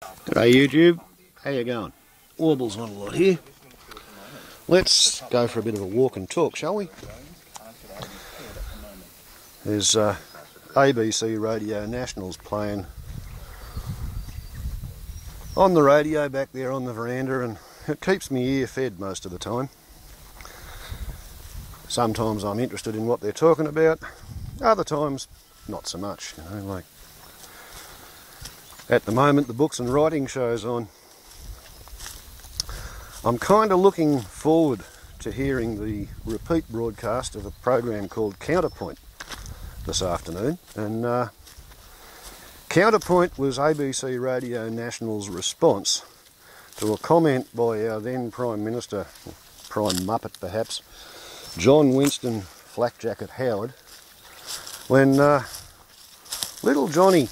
G'day YouTube, how you going? Warbles on a lot here. Let's go for a bit of a walk and talk, shall we? There's ABC Radio Nationals playing on the radio back there on the veranda, and it keeps me ear fed most of the time. Sometimes I'm interested in what they're talking about, other times not so much, you know, like at the moment the books and writing show's on. I'm kind of looking forward to hearing the repeat broadcast of a program called Counterpoint this afternoon, and Counterpoint was ABC Radio National's response to a comment by our then Prime Minister, Prime Muppet perhaps, John Winston Flackjacket Howard, when little Johnny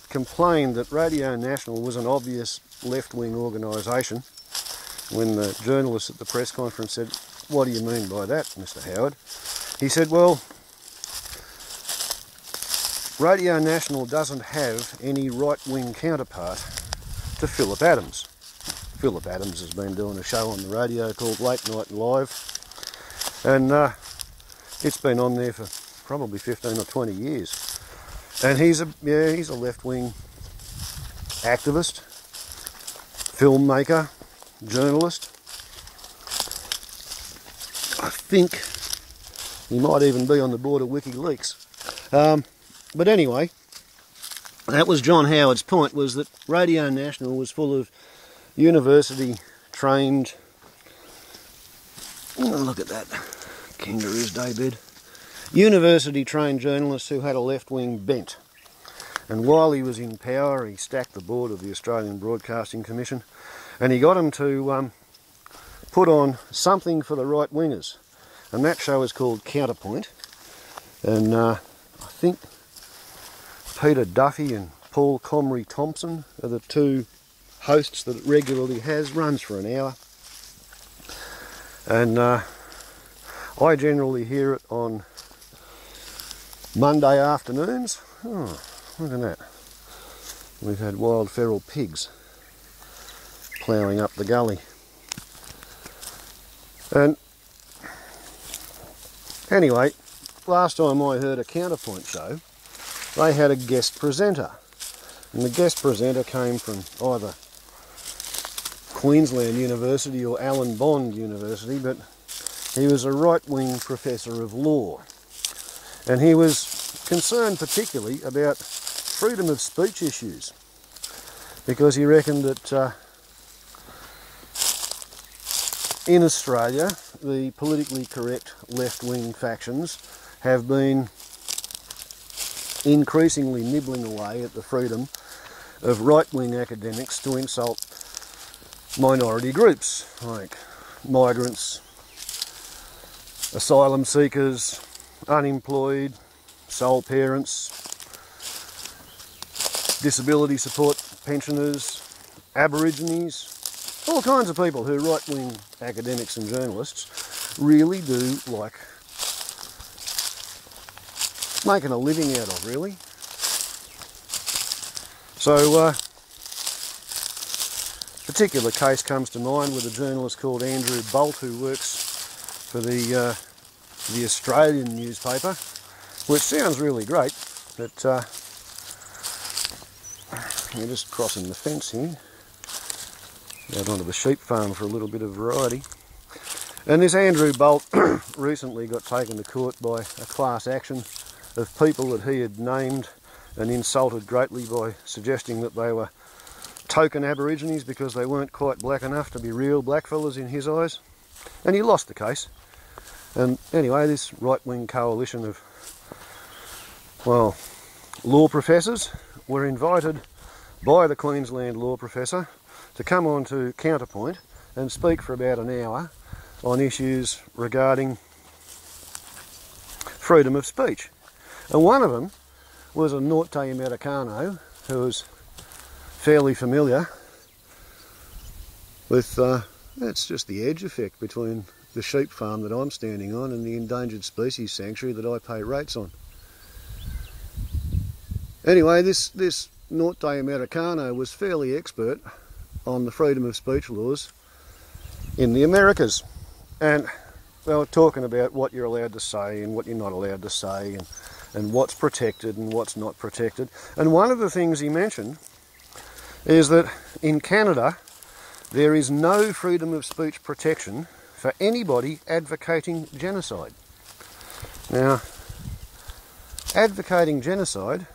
complained that Radio National was an obvious left-wing organisation. When the journalist at the press conference said, "What do you mean by that, Mr. Howard?" he said, "Well, Radio National doesn't have any right-wing counterpart to Philip Adams." Philip Adams has been doing a show on the radio called Late Night Live, and it's been on there for probably 15 or 20 years. And he's a left-wing activist, filmmaker, journalist. I think he might even be on the board of WikiLeaks. But anyway, that was John Howard's point, was that Radio National was full of university-trained... Oh, look at that kangaroo's daybed. University-trained journalists who had a left-wing bent. And while he was in power, he stacked the board of the Australian Broadcasting Commission, and he got them to put on something for the right-wingers. And that show is called Counterpoint. And I think Peter Duffy and Paul Comrie Thompson are the two hosts that it regularly has. Runs for an hour. And I generally hear it on Monday afternoons. Oh, look at that. We've had wild feral pigs ploughing up the gully. And anyway, last time I heard a Counterpoint show, they had a guest presenter. And the guest presenter came from either Queensland University or Alan Bond University, but he was a right-wing professor of law. And he was concerned particularly about freedom of speech issues, because he reckoned that in Australia the politically correct left-wing factions have been increasingly nibbling away at the freedom of right-wing academics to insult minority groups like migrants, asylum seekers, unemployed, sole parents, disability support pensioners, Aborigines, all kinds of people who right-wing academics and journalists really do like making a living out of, really. So, a particular case comes to mind with a journalist called Andrew Bolt, who works for the Australian newspaper, which sounds really great, but we're just crossing the fence here, out onto the sheep farm for a little bit of variety. And this Andrew Bolt recently got taken to court by a class action of people that he had named and insulted greatly by suggesting that they were token Aborigines because they weren't quite black enough to be real blackfellas in his eyes. And he lost the case. And anyway, this right-wing coalition of, well, law professors were invited by the Queensland law professor to come on to Counterpoint and speak for about an hour on issues regarding freedom of speech. And one of them was a Norte Americano who was fairly familiar with, it's just the edge effect between the sheep farm that I'm standing on and the endangered species sanctuary that I pay rates on. Anyway, this Norte Americano was fairly expert on the freedom of speech laws in the Americas, and they were talking about what you're allowed to say and what you're not allowed to say, and what's protected and what's not protected. And one of the things he mentioned is that in Canada there is no freedom of speech protection for anybody advocating genocide. Now, advocating genocide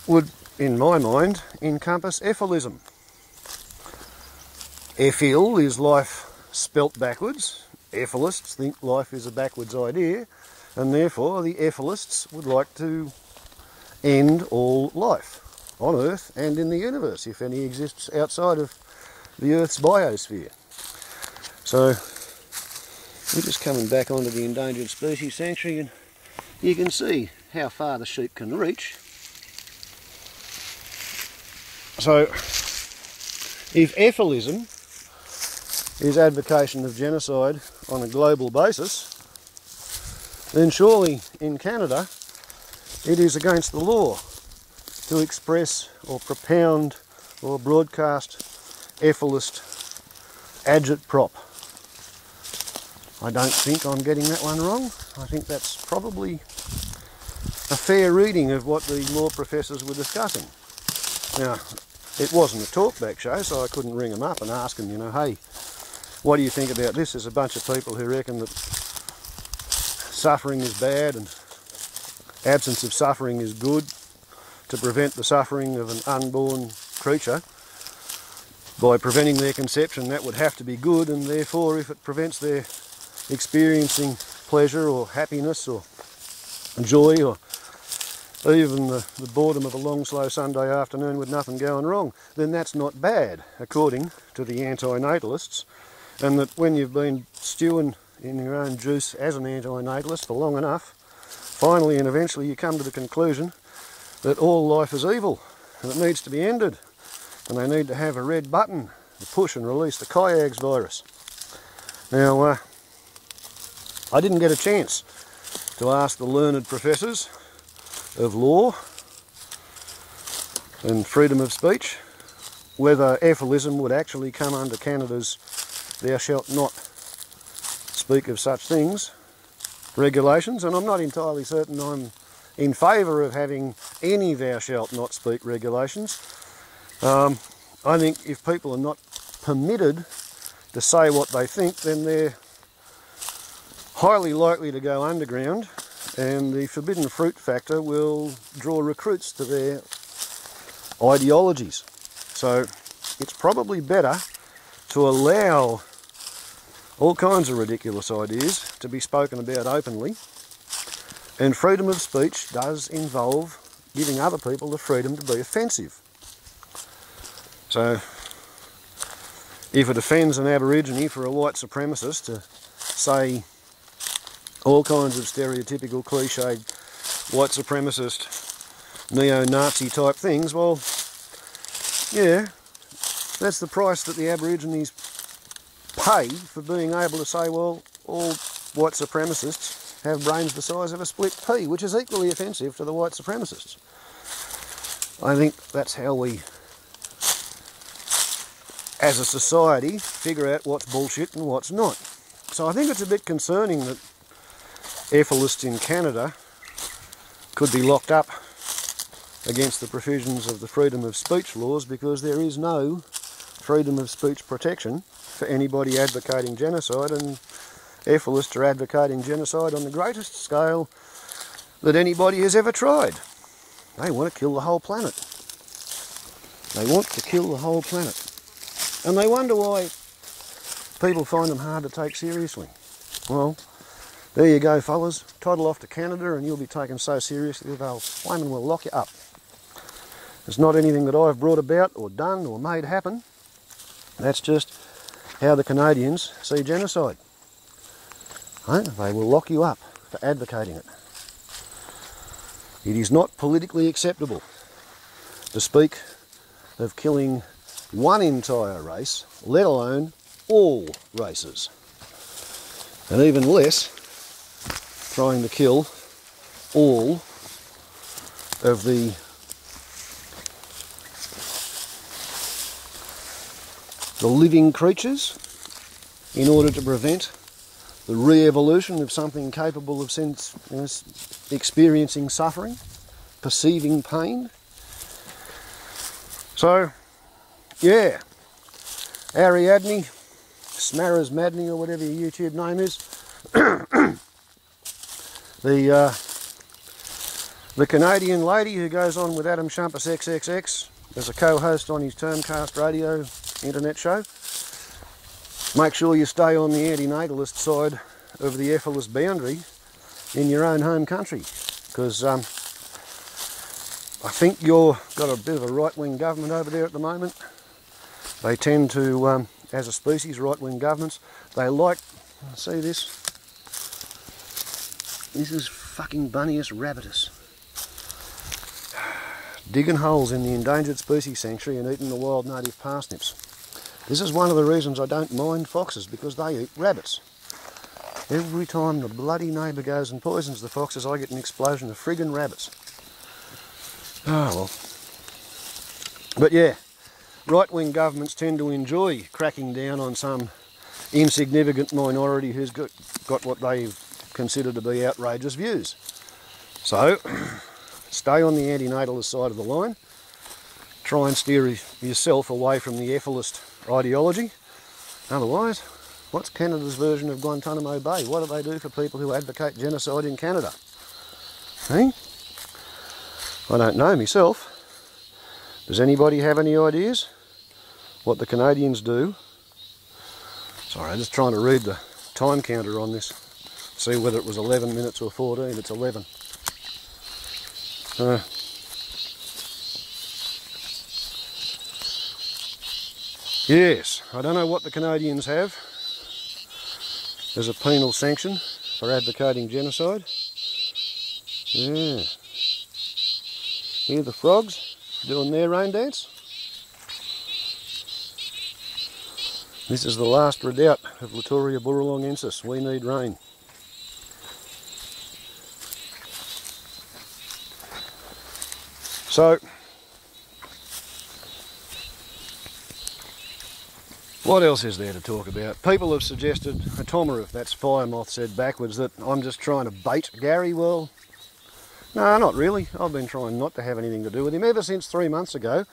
would, in my mind, encompass Efilism. Efil is life spelt backwards. Efilists think life is a backwards idea, and therefore the Efilists would like to end all life on Earth and in the universe, if any exists outside of the Earth's biosphere. So we're just coming back onto the endangered species sanctuary, and you can see how far the sheep can reach. So if Efilism is advocation of genocide on a global basis, then surely in Canada it is against the law to express or propound or broadcast Efilist agitprop. I don't think I'm getting that one wrong. I think that's probably a fair reading of what the law professors were discussing. Now, it wasn't a talkback show, so I couldn't ring them up and ask them, you know, hey, what do you think about this? There's a bunch of people who reckon that suffering is bad and absence of suffering is good, to prevent the suffering of an unborn creature. By preventing their conception, that would have to be good, and therefore if it prevents their experiencing pleasure or happiness or joy or even the boredom of a long slow Sunday afternoon with nothing going wrong, then that's not bad according to the Anti-Natalists. And that when you've been stewing in your own juice as an Anti-Natalist for long enough, finally and eventually you come to the conclusion that all life is evil and it needs to be ended, and they need to have a red button to push and release the Kayaks virus. Now, I didn't get a chance to ask the learned professors of law and freedom of speech whether Efilism would actually come under Canada's "thou shalt not speak of such things" regulations, and I'm not entirely certain I'm in favour of having any "thou shalt not speak" regulations. I think if people are not permitted to say what they think, then they're highly likely to go underground, and the forbidden fruit factor will draw recruits to their ideologies. So it's probably better to allow all kinds of ridiculous ideas to be spoken about openly, and freedom of speech does involve giving other people the freedom to be offensive. So if it offends an Aborigine for a white supremacist to say all kinds of stereotypical cliched white supremacist neo-Nazi type things, well, yeah, that's the price that the Aborigines pay for being able to say, well, all white supremacists have brains the size of a split pea, which is equally offensive to the white supremacists. I think that's how we, as a society, figure out what's bullshit and what's not. So I think it's a bit concerning that Efilists in Canada could be locked up against the provisions of the freedom of speech laws, because there is no freedom of speech protection for anybody advocating genocide, and Efilists are advocating genocide on the greatest scale that anybody has ever tried. They want to kill the whole planet. They want to kill the whole planet. And they wonder why people find them hard to take seriously. Well, there you go, fellas. Toddle off to Canada and you'll be taken so seriously that they'll flaming will lock you up. It's not anything that I've brought about or done or made happen. That's just how the Canadians see genocide. They will lock you up for advocating it. It is not politically acceptable to speak of killing one entire race, let alone all races. And even less trying to kill all of the the living creatures in order to prevent the re-evolution of something capable of experiencing suffering, perceiving pain. So, yeah, Ariadne, Smarazmadney or whatever your YouTube name is, the Canadian lady who goes on with Adam Shumpus XXX as a co-host on his Termcast radio internet show. Make sure you stay on the anti-natalist side of the Efilism boundary in your own home country, because I think you've got a bit of a right-wing government over there at the moment. They tend to, as a species, right-wing governments, they like, see this? This is fucking Bunnius rabbitus. Digging holes in the endangered species sanctuary and eating the wild native parsnips. This is one of the reasons I don't mind foxes, because they eat rabbits. Every time the bloody neighbour goes and poisons the foxes, I get an explosion of friggin' rabbits. Oh well. But yeah, right-wing governments tend to enjoy cracking down on some insignificant minority who's got what they consider to be outrageous views. So, stay on the anti-natalist side of the line. Try and steer yourself away from the Efilist ideology. Otherwise, what's Canada's version of Guantanamo Bay? What do they do for people who advocate genocide in Canada? Hey? I don't know myself. Does anybody have any ideas what the Canadians do? Sorry, I'm just trying to read the time counter on this. See whether it was 11 minutes or 14. It's 11. Yes, I don't know what the Canadians have as a penal sanction for advocating genocide. Yeah. Hear the frogs doing their rain dance? This is the last redoubt of Latoria burralongensis. We need rain. So, what else is there to talk about? People have suggested, Atomarif, that's Firemoth, said backwards that I'm just trying to bait Gary. Well, no, not really. I've been trying not to have anything to do with him ever since 3 months ago.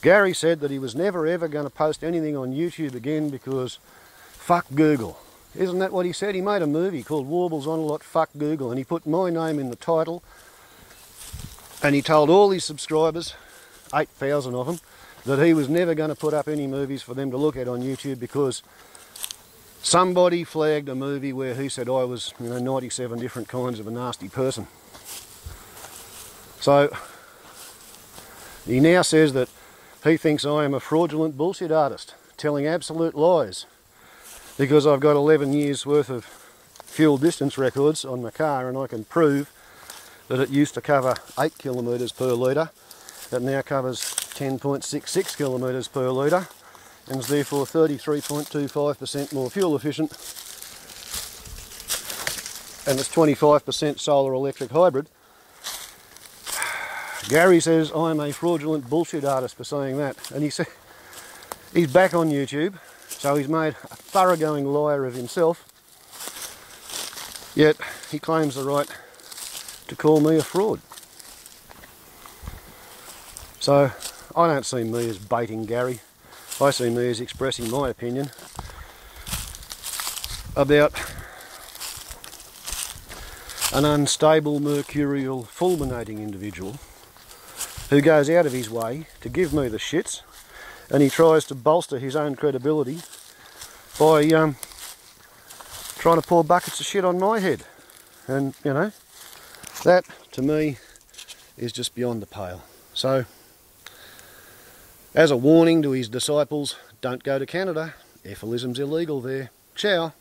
Gary said that he was never ever going to post anything on YouTube again because fuck Google. Isn't that what he said? He made a movie called Warbles on a Lot, Fuck Google, and he put my name in the title, and he told all his subscribers, 8,000 of them, that he was never going to put up any movies for them to look at on YouTube because somebody flagged a movie where he said I was, 97 different kinds of a nasty person. So he now says that he thinks I am a fraudulent bullshit artist, telling absolute lies, because I've got 11 years worth of fuel distance records on my car, and I can prove that it used to cover 8 kilometres per litre. It now covers 10.66 kilometres per litre, and is therefore 33.25% more fuel efficient, and it's 25% solar electric hybrid. Gary says I'm a fraudulent bullshit artist for saying that, and he said he's back on YouTube, so he's made a thoroughgoing liar of himself, yet he claims the right to call me a fraud. So I don't see me as baiting Gary. I see me as expressing my opinion about an unstable, mercurial, fulminating individual who goes out of his way to give me the shits, and he tries to bolster his own credibility by trying to pour buckets of shit on my head. And, that, to me, is just beyond the pale. So, as a warning to his disciples, don't go to Canada. Efilism's illegal there. Ciao.